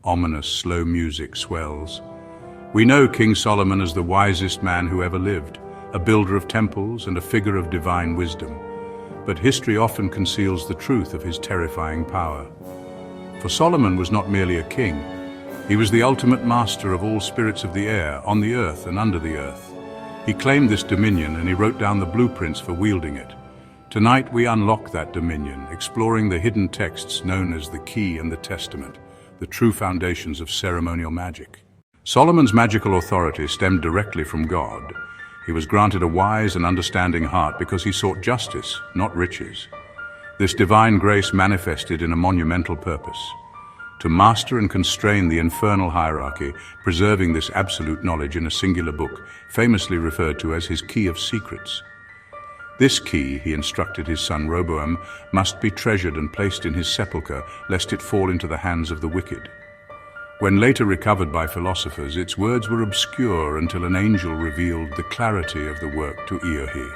ominous, slow music swells. We know King Solomon as the wisest man who ever lived, a builder of temples and a figure of divine wisdom. But history often conceals the truth of his terrifying power. For Solomon was not merely a king. He was the ultimate master of all spirits of the air, on the earth and under the earth. He claimed this dominion and he wrote down the blueprints for wielding it. Tonight we unlock that dominion, exploring the hidden texts known as the Key and the Testament, the true foundations of ceremonial magic. Solomon's magical authority stemmed directly from God. He was granted a wise and understanding heart because he sought justice, not riches. This divine grace manifested in a monumental purpose: to master and constrain the infernal hierarchy, preserving this absolute knowledge in a singular book, famously referred to as his Key of Secrets. This key, he instructed his son Roboam, must be treasured and placed in his sepulchre, lest it fall into the hands of the wicked. When later recovered by philosophers, its words were obscure until an angel revealed the clarity of the work to Eohi.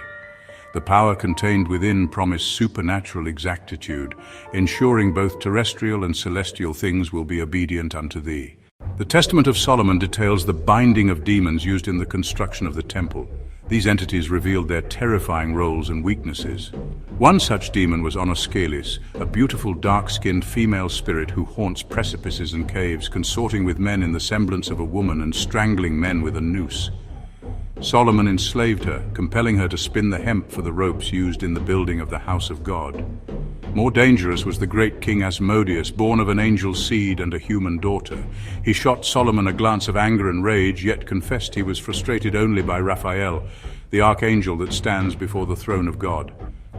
The power contained within promised supernatural exactitude, ensuring both terrestrial and celestial things will be obedient unto thee. The Testament of Solomon details the binding of demons used in the construction of the temple. These entities revealed their terrifying roles and weaknesses. One such demon was Onoskelis, a beautiful dark-skinned female spirit who haunts precipices and caves, consorting with men in the semblance of a woman and strangling men with a noose. Solomon enslaved her, compelling her to spin the hemp for the ropes used in the building of the house of God. More dangerous was the great king Asmodeus, born of an angel's seed and a human daughter. He shot Solomon a glance of anger and rage, yet confessed he was frustrated only by Raphael, the archangel that stands before the throne of God.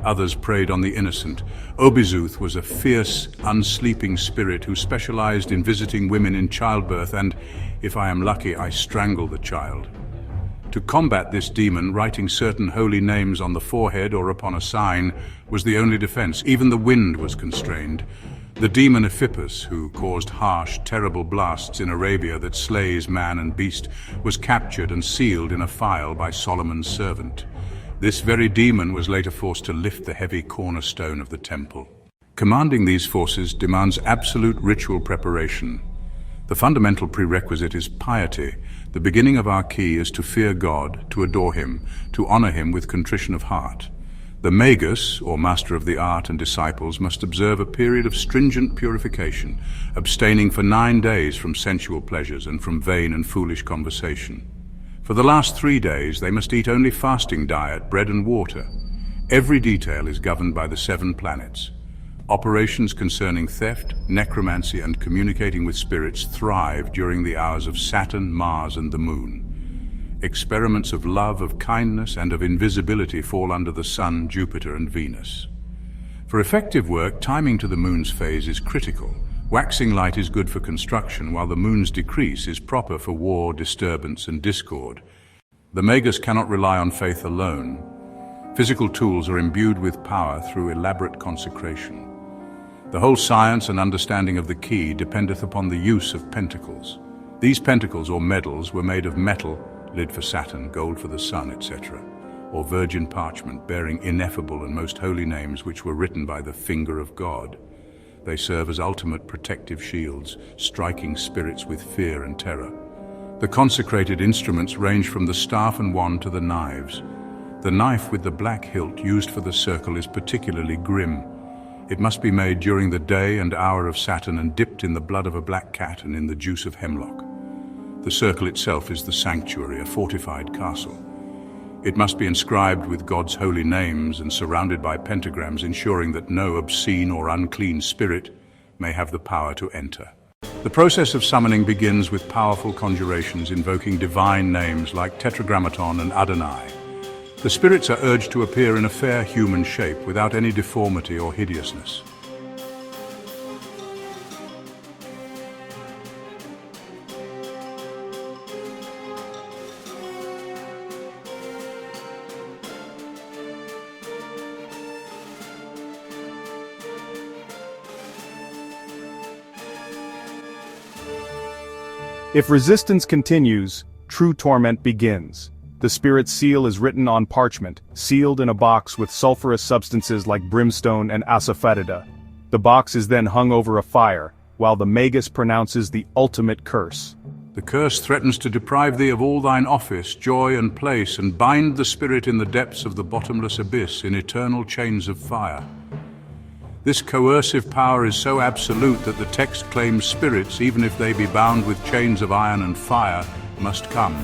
Others preyed on the innocent. Obizuth was a fierce, unsleeping spirit who specialized in visiting women in childbirth, and, if I am lucky, I strangle the child. To combat this demon, writing certain holy names on the forehead or upon a sign was the only defense. Even the wind was constrained. The demon Ephippas, who caused harsh, terrible blasts in Arabia that slays man and beast, was captured and sealed in a phial by Solomon's servant. This very demon was later forced to lift the heavy cornerstone of the temple. Commanding these forces demands absolute ritual preparation. The fundamental prerequisite is piety. The beginning of our key is to fear God, to adore Him, to honor Him with contrition of heart. The Magus, or master of the art, and disciples must observe a period of stringent purification, abstaining for 9 days from sensual pleasures and from vain and foolish conversation. For the last 3 days they must eat only fasting diet, bread and water. Every detail is governed by the 7 planets. Operations concerning theft, necromancy, and communicating with spirits thrive during the hours of Saturn, Mars, and the Moon. Experiments of love, of kindness, and of invisibility fall under the Sun, Jupiter, and Venus. For effective work, timing to the Moon's phase is critical. Waxing light is good for construction, while the Moon's decrease is proper for war, disturbance, and discord. The Magus cannot rely on faith alone. Physical tools are imbued with power through elaborate consecration. The whole science and understanding of the key dependeth upon the use of pentacles. These pentacles, or medals, were made of metal, lid for Saturn, gold for the Sun, etc., or virgin parchment bearing ineffable and most holy names which were written by the finger of God. They serve as ultimate protective shields, striking spirits with fear and terror. The consecrated instruments range from the staff and wand to the knives. The knife with the black hilt used for the circle is particularly grim. It must be made during the day and hour of Saturn and dipped in the blood of a black cat and in the juice of hemlock. The circle itself is the sanctuary, a fortified castle. It must be inscribed with God's holy names and surrounded by pentagrams, ensuring that no obscene or unclean spirit may have the power to enter. The process of summoning begins with powerful conjurations invoking divine names like Tetragrammaton and Adonai. The spirits are urged to appear in a fair human shape without any deformity or hideousness. If resistance continues, true torment begins. The spirit's seal is written on parchment, sealed in a box with sulfurous substances like brimstone and asafoetida. The box is then hung over a fire, while the Magus pronounces the ultimate curse. The curse threatens to deprive thee of all thine office, joy and place, and bind the spirit in the depths of the bottomless abyss in eternal chains of fire. This coercive power is so absolute that the text claims spirits, even if they be bound with chains of iron and fire, must come.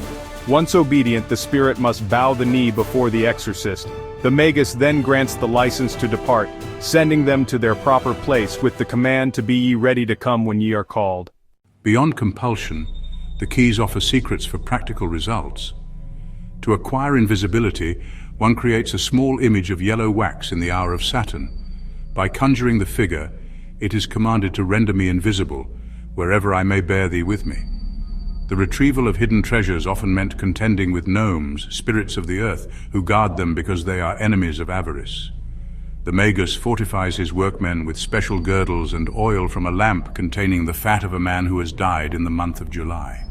Once obedient, the spirit must bow the knee before the exorcist. The Magus then grants the license to depart, sending them to their proper place with the command to be ye ready to come when ye are called. Beyond compulsion, the keys offer secrets for practical results. To acquire invisibility, one creates a small image of yellow wax in the hour of Saturn. By conjuring the figure, it is commanded to render me invisible, wherever I may bear thee with me. The retrieval of hidden treasures often meant contending with gnomes, spirits of the earth, who guard them because they are enemies of avarice. The Magus fortifies his workmen with special girdles and oil from a lamp containing the fat of a man who has died in the month of July.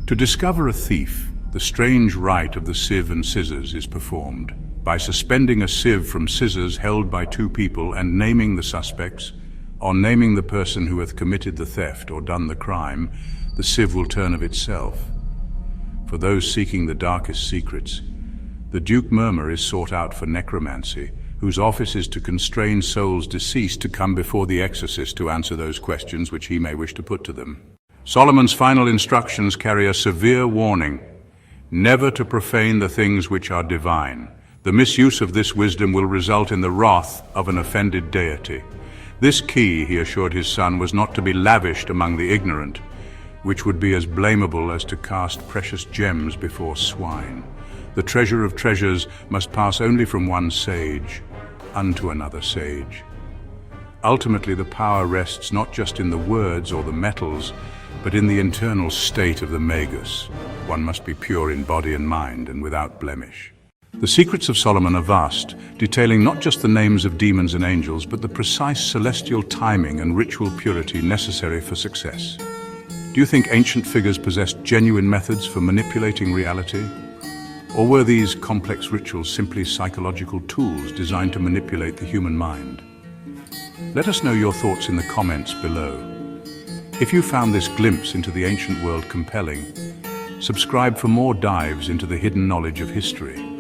To discover a thief, the strange rite of the sieve and scissors is performed. By suspending a sieve from scissors held by two people and naming the suspects, on naming the person who hath committed the theft or done the crime, the sieve will turn of itself. For those seeking the darkest secrets, the Duke Murmur is sought out for necromancy, whose office is to constrain souls deceased to come before the exorcist to answer those questions which he may wish to put to them. Solomon's final instructions carry a severe warning, never to profane the things which are divine. The misuse of this wisdom will result in the wrath of an offended deity. This key, he assured his son, was not to be lavished among the ignorant, which would be as blamable as to cast precious gems before swine. The treasure of treasures must pass only from one sage unto another sage. Ultimately, the power rests not just in the words or the metals, but in the internal state of the Magus. One must be pure in body and mind and without blemish. The secrets of Solomon are vast, detailing not just the names of demons and angels, but the precise celestial timing and ritual purity necessary for success. Do you think ancient figures possessed genuine methods for manipulating reality? Or were these complex rituals simply psychological tools designed to manipulate the human mind? Let us know your thoughts in the comments below. If you found this glimpse into the ancient world compelling, subscribe for more dives into the hidden knowledge of history.